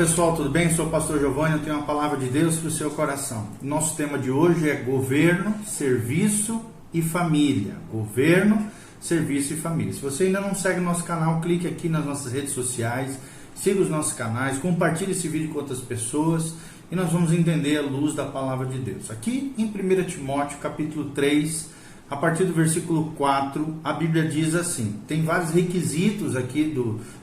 pessoal, tudo bem? Sou o pastor Giovanni, eu tenho uma palavra de Deus para o seu coração. Nosso tema de hoje é governo, serviço e família. Governo, serviço e família. Se você ainda não segue o nosso canal, clique aqui nas nossas redes sociais, siga os nossos canais, compartilhe esse vídeo com outras pessoas e nós vamos entender a luz da palavra de Deus. Aqui em 1 Timóteo, capítulo 3, a partir do versículo 4, a Bíblia diz assim, tem vários requisitos aqui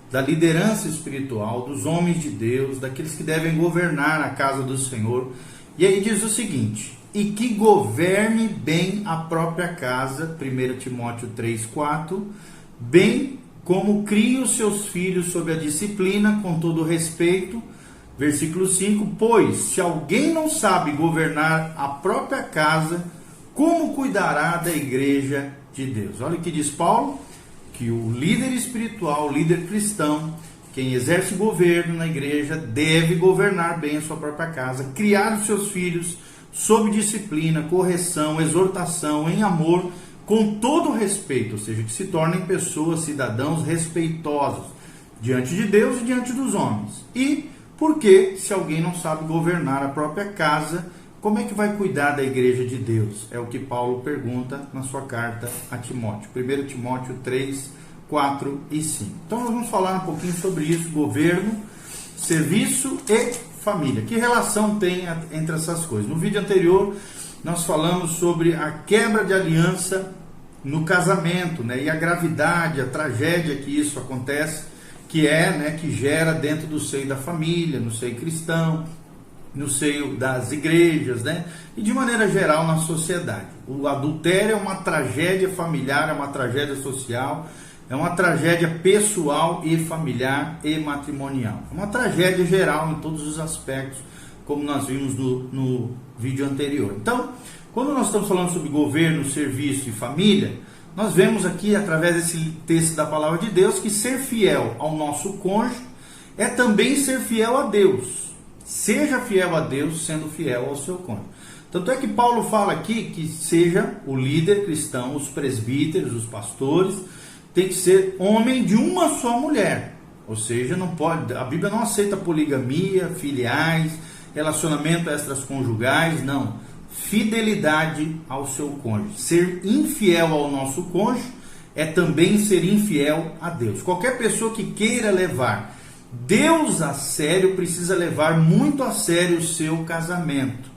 da liderança espiritual, dos homens de Deus, daqueles que devem governar a casa do Senhor. E aí diz o seguinte, e que governe bem a própria casa, 1 Timóteo 3, 4, bem como crie os seus filhos sob a disciplina, com todo respeito. Versículo 5, pois se alguém não sabe governar a própria casa, como cuidará da igreja de Deus? Olha o que diz Paulo, que o líder espiritual, o líder cristão, quem exerce governo na igreja, deve governar bem a sua própria casa, criar os seus filhos sob disciplina, correção, exortação, em amor, com todo respeito, ou seja, que se tornem pessoas, cidadãos respeitosos diante de Deus e diante dos homens. E porque se alguém não sabe governar a própria casa, como é que vai cuidar da igreja de Deus? É o que Paulo pergunta na sua carta a Timóteo. 1 Timóteo 3, 4 e 5. Então nós vamos falar um pouquinho sobre isso, governo, serviço e família. Que relação tem entre essas coisas? No vídeo anterior nós falamos sobre a quebra de aliança no casamento, né? E a gravidade, a tragédia que isso acontece, que gera dentro do seio da família, no seio cristão, no seio das igrejas, né? E de maneira geral na sociedade. O adultério é uma tragédia familiar, é uma tragédia social, é uma tragédia pessoal e familiar e matrimonial. É uma tragédia geral em todos os aspectos, como nós vimos no vídeo anterior. Então, quando nós estamos falando sobre governo, serviço e família, nós vemos aqui, através desse texto da palavra de Deus, que ser fiel ao nosso cônjuge é também ser fiel a Deus. Seja fiel a Deus, sendo fiel ao seu cônjuge. Tanto é que Paulo fala aqui que seja o líder cristão, os presbíteros, os pastores, tem que ser homem de uma só mulher. Ou seja, não pode, a Bíblia não aceita poligamia, filiais, relacionamento extraconjugais, não. Fidelidade ao seu cônjuge. Ser infiel ao nosso cônjuge é também ser infiel a Deus. Qualquer pessoa que queira levar Deus a sério precisa levar muito a sério o seu casamento.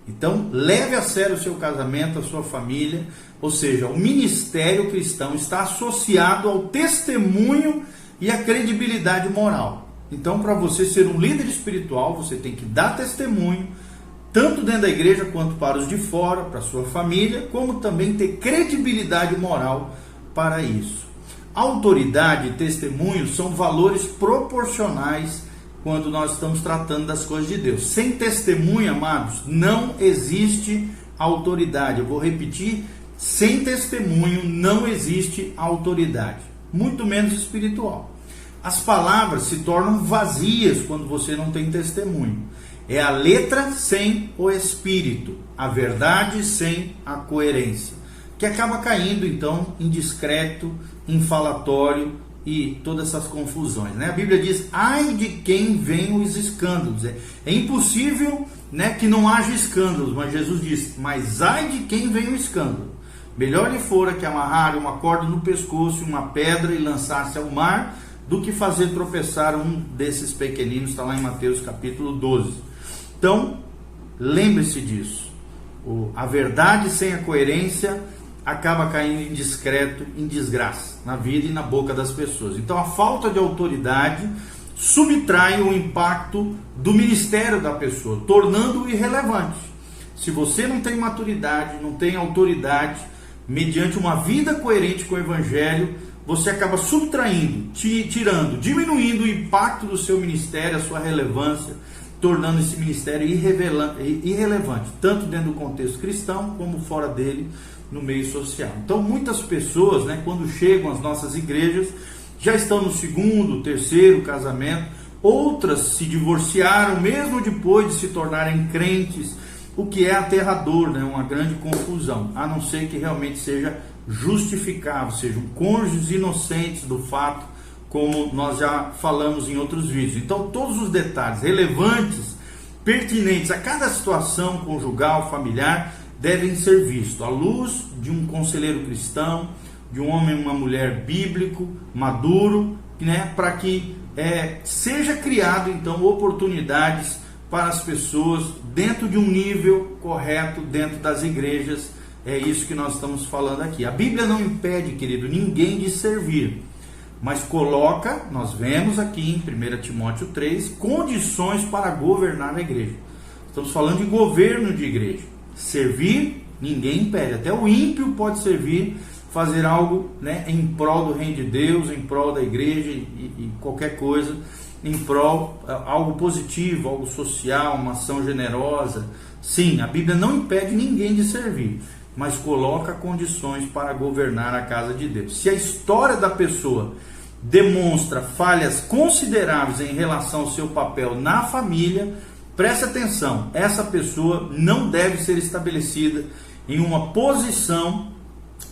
Então, leve a sério o seu casamento, a sua família. Ou seja, o ministério cristão está associado ao testemunho e à credibilidade moral. Então, para você ser um líder espiritual, você tem que dar testemunho, tanto dentro da igreja quanto para os de fora, para a sua família, como também ter credibilidade moral para isso. Autoridade e testemunho são valores proporcionais quando nós estamos tratando das coisas de Deus. Sem testemunho, amados, não existe autoridade. Eu vou repetir, sem testemunho não existe autoridade, muito menos espiritual. As palavras se tornam vazias quando você não tem testemunho. É a letra sem o espírito, a verdade sem a coerência, que acaba caindo então em discreto, em falatório e todas essas confusões, né? A Bíblia diz, ai de quem vem os escândalos. É impossível, né, que não haja escândalos, mas Jesus diz, mas ai de quem vem o escândalo. Melhor lhe fora que amarrar uma corda no pescoço, uma pedra e lançar-se ao mar, do que fazer tropeçar um desses pequeninos. Está lá em Mateus capítulo 12. Então, lembre-se disso. A verdade sem a coerência acaba caindo em discreto, em desgraça, na vida e na boca das pessoas. Então, a falta de autoridade subtrai o impacto do ministério da pessoa, tornando-o irrelevante. Se você não tem maturidade, não tem autoridade, mediante uma vida coerente com o Evangelho, você acaba subtraindo, tirando, diminuindo o impacto do seu ministério, a sua relevância, tornando esse ministério irrelevante, tanto dentro do contexto cristão, como fora dele, no meio social. Então, muitas pessoas, né, quando chegam às nossas igrejas, já estão no segundo, terceiro casamento, outras se divorciaram, mesmo depois de se tornarem crentes, o que é aterrador, né, uma grande confusão, a não ser que realmente seja justificável, sejam cônjuges inocentes do fato como nós já falamos em outros vídeos. Então, todos os detalhes relevantes, pertinentes a cada situação conjugal, familiar, devem ser vistos à luz de um conselheiro cristão, de um homem e uma mulher bíblico, maduro, né, para que seja criado então oportunidades para as pessoas dentro de um nível correto, dentro das igrejas. É isso que nós estamos falando aqui. A Bíblia não impede, querido, ninguém de servir, mas coloca, nós vemos aqui em 1 Timóteo 3, condições para governar a igreja. Estamos falando de governo de igreja. Servir, ninguém impede. Até o ímpio pode servir, fazer algo, né, em prol do reino de Deus, em prol da igreja e qualquer coisa, em prol, algo positivo, algo social, uma ação generosa. Sim, a Bíblia não impede ninguém de servir, mas coloca condições para governar a casa de Deus. Se a história da pessoa demonstra falhas consideráveis em relação ao seu papel na família, preste atenção, essa pessoa não deve ser estabelecida em uma posição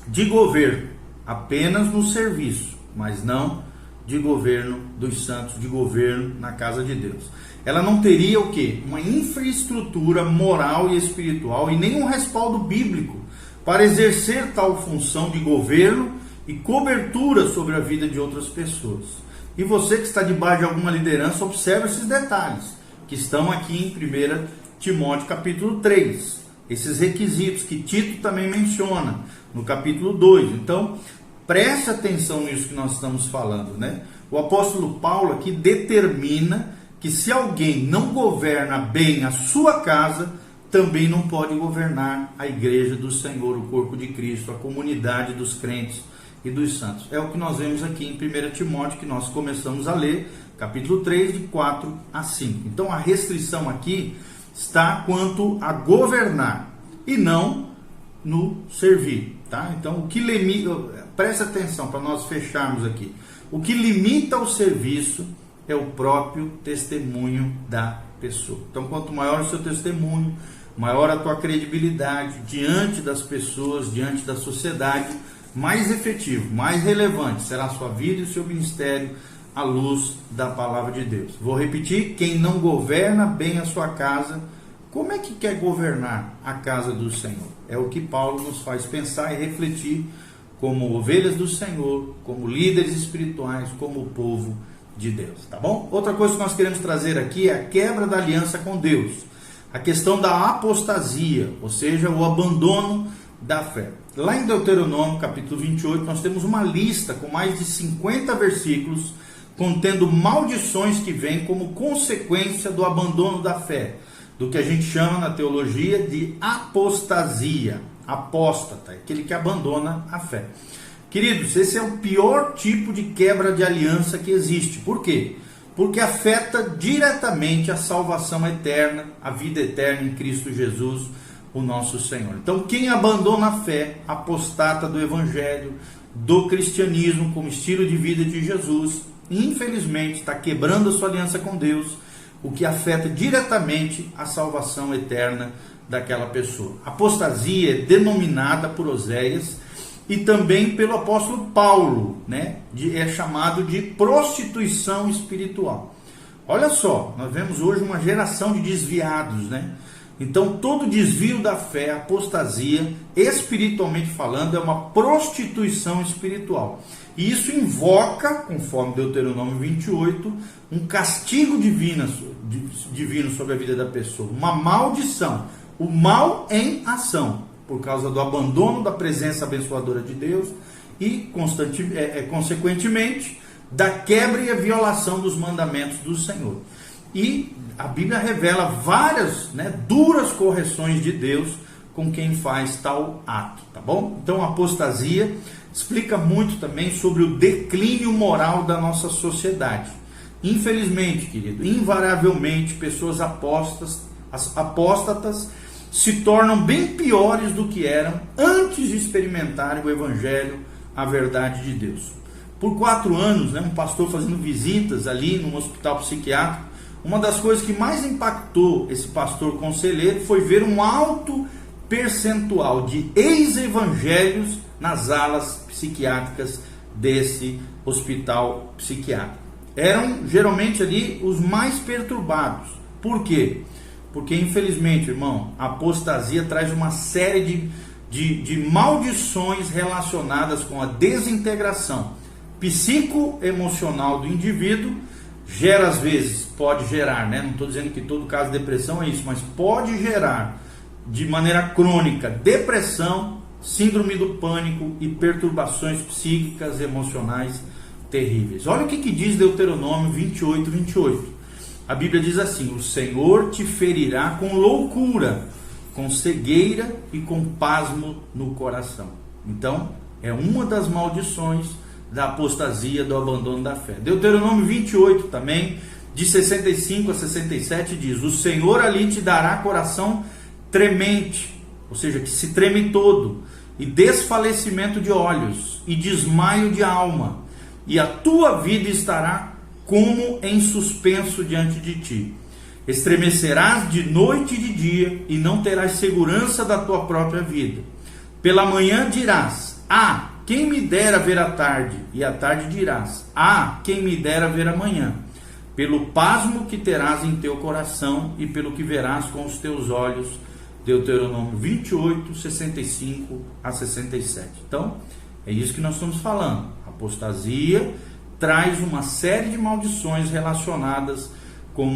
de governo, apenas no serviço, mas não de governo dos santos, de governo na casa de Deus. Ela não teria o quê? Uma infraestrutura moral e espiritual e nenhum respaldo bíblico para exercer tal função de governo e cobertura sobre a vida de outras pessoas. E você que está debaixo de alguma liderança, observe esses detalhes que estão aqui em 1 Timóteo capítulo 3. Esses requisitos que Tito também menciona no capítulo 2. Então, preste atenção nisso que nós estamos falando, né? O apóstolo Paulo aqui determina que se alguém não governa bem a sua casa, também não pode governar a igreja do Senhor, o corpo de Cristo, a comunidade dos crentes e dos santos. É o que nós vemos aqui em 1 Timóteo, que nós começamos a ler, capítulo 3, de 4 a 5. Então, a restrição aqui está quanto a governar e não no servir, tá? Então, o que limita, presta atenção para nós fecharmos aqui. O que limita o serviço é o próprio testemunho da pessoa. Então, quanto maior o seu testemunho, maior a tua credibilidade diante das pessoas, diante da sociedade, mais efetivo, mais relevante será a sua vida e o seu ministério à luz da palavra de Deus. Vou repetir: quem não governa bem a sua casa, como é que quer governar a casa do Senhor? É o que Paulo nos faz pensar e refletir como ovelhas do Senhor, como líderes espirituais, como o povo de Deus, tá bom? Outra coisa que nós queremos trazer aqui é a quebra da aliança com Deus, a questão da apostasia, ou seja, o abandono da fé. Lá em Deuteronômio, capítulo 28, nós temos uma lista com mais de 50 versículos contendo maldições que vêm como consequência do abandono da fé, do que a gente chama na teologia de apostasia. Apóstata, aquele que abandona a fé. Queridos, esse é o pior tipo de quebra de aliança que existe. Por quê? Porque afeta diretamente a salvação eterna, a vida eterna em Cristo Jesus, o nosso Senhor. Então, quem abandona a fé, apostata do Evangelho, do cristianismo como estilo de vida de Jesus, infelizmente está quebrando a sua aliança com Deus, o que afeta diretamente a salvação eterna daquela pessoa. Apostasia é denominada por Oséias e também pelo apóstolo Paulo, né? É chamado de prostituição espiritual. Olha só, nós vemos hoje uma geração de desviados, né? Então, todo desvio da fé, apostasia, espiritualmente falando, é uma prostituição espiritual. E isso invoca, conforme Deuteronômio 28, um castigo divino sobre a vida da pessoa, uma maldição, o mal em ação, por causa do abandono da presença abençoadora de Deus e, consequentemente, da quebra e a violação dos mandamentos do Senhor. E a Bíblia revela várias, duras correções de Deus com quem faz tal ato, tá bom? Então, a apostasia explica muito também sobre o declínio moral da nossa sociedade. Infelizmente, querido, invariavelmente, pessoas apóstatas se tornam bem piores do que eram antes de experimentarem o Evangelho, a verdade de Deus. Por 4 anos, um pastor fazendo visitas ali num hospital psiquiátrico, uma das coisas que mais impactou esse pastor conselheiro foi ver um alto percentual de ex-evangélios nas alas psiquiátricas desse hospital psiquiátrico. Eram geralmente ali os mais perturbados. Por quê? Porque infelizmente, irmão, a apostasia traz uma série de maldições relacionadas com a desintegração psicoemocional do indivíduo. Gera, às vezes, pode gerar, né? Não estou dizendo que todo caso de depressão é isso, mas pode gerar de maneira crônica depressão, síndrome do pânico e perturbações psíquicas emocionais terríveis. Olha o que diz Deuteronômio 28, 28. A Bíblia diz assim: o Senhor te ferirá com loucura, com cegueira e com pasmo no coração. Então, é uma das maldições da apostasia, do abandono da fé. Deuteronômio 28 também, de 65 a 67, diz: o Senhor ali te dará coração tremente, ou seja, que se treme todo, e desfalecimento de olhos, e desmaio de alma, e a tua vida estará como em suspenso diante de ti. Estremecerás de noite e de dia, e não terás segurança da tua própria vida. Pela manhã dirás: ah, quem me dera ver a tarde, e à tarde dirás: ah, quem me dera ver a manhã. Pelo pasmo que terás em teu coração, e pelo que verás com os teus olhos. Deuteronômio 28, 65 a 67. Então, é isso que nós estamos falando. A apostasia traz uma série de maldições relacionadas com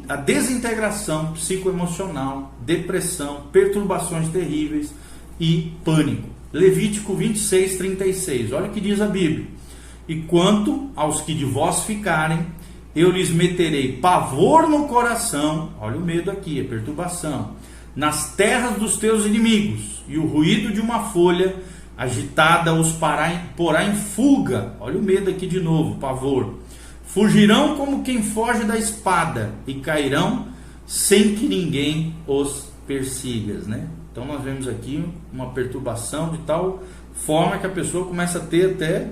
a desintegração psicoemocional, depressão, perturbações terríveis e pânico. Levítico 26, 36. Olha o que diz a Bíblia: e quanto aos que de vós ficarem, eu lhes meterei pavor no coração, olha o medo aqui, a perturbação, nas terras dos teus inimigos, e o ruído de uma folha agitada os porá em fuga. Olha o medo aqui de novo, pavor. Fugirão como quem foge da espada, e cairão sem que ninguém os persiga, né? Então nós vemos aqui uma perturbação de tal forma que a pessoa começa a ter até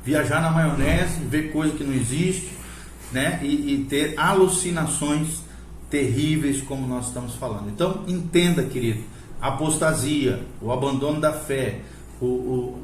viajar na maionese, ver coisa que não existe, né? E ter alucinações terríveis, como nós estamos falando. Então entenda, querido, a apostasia, o abandono da fé, o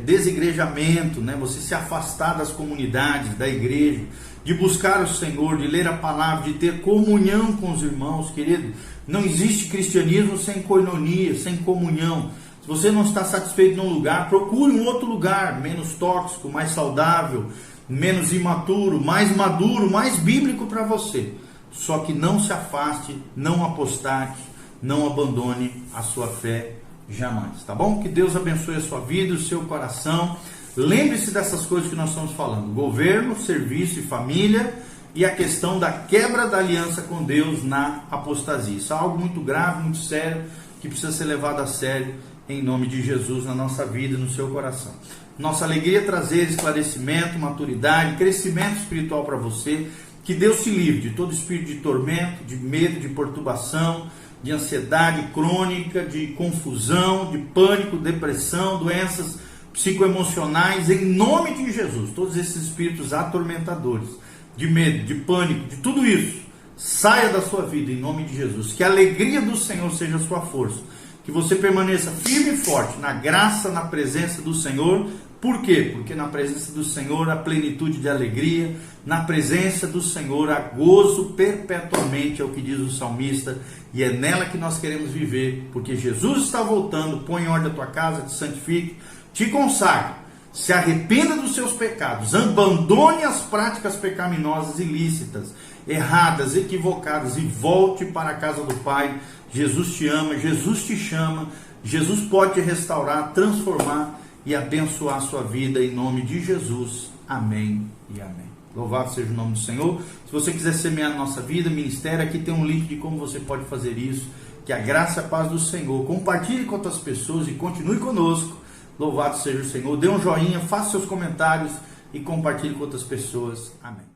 desigrejamento, né? Você se afastar das comunidades, da igreja, de buscar o Senhor, de ler a palavra, de ter comunhão com os irmãos, querido. Não existe cristianismo sem koinonia, sem comunhão. Se você não está satisfeito num lugar, procure um outro lugar, menos tóxico, mais saudável, menos imaturo, mais maduro, mais bíblico para você. Só que não se afaste, não apostate, não abandone a sua fé jamais, tá bom? Que Deus abençoe a sua vida, o seu coração. Lembre-se dessas coisas que nós estamos falando: governo, serviço e família, e a questão da quebra da aliança com Deus na apostasia. Isso é algo muito grave, muito sério, que precisa ser levado a sério em nome de Jesus na nossa vida e no seu coração. Nossa alegria é trazer esclarecimento, maturidade, crescimento espiritual para você. Que Deus te livre de todo espírito de tormento, de medo, de perturbação, de ansiedade crônica, de confusão, de pânico, depressão, doenças psicoemocionais, em nome de Jesus. Todos esses espíritos atormentadores, de medo, de pânico, de tudo isso, saia da sua vida em nome de Jesus. Que a alegria do Senhor seja a sua força. Que você permaneça firme e forte na graça, na presença do Senhor. Por quê? Porque na presença do Senhor há plenitude de alegria, na presença do Senhor há gozo perpetuamente, é o que diz o salmista, e é nela que nós queremos viver, porque Jesus está voltando. Põe em ordem a tua casa, te santifique, te consagre, se arrependa dos seus pecados, abandone as práticas pecaminosas, ilícitas, erradas, equivocadas, e volte para a casa do Pai. Jesus te ama, Jesus te chama, Jesus pode te restaurar, transformar e abençoar a sua vida em nome de Jesus. Amém e amém. Louvado seja o nome do Senhor. Se você quiser semear na nossa vida, ministério, aqui tem um link de como você pode fazer isso. Que a graça e a paz do Senhor compartilhe com outras pessoas e continue conosco. Louvado seja o Senhor. Dê um joinha, faça seus comentários e compartilhe com outras pessoas. Amém.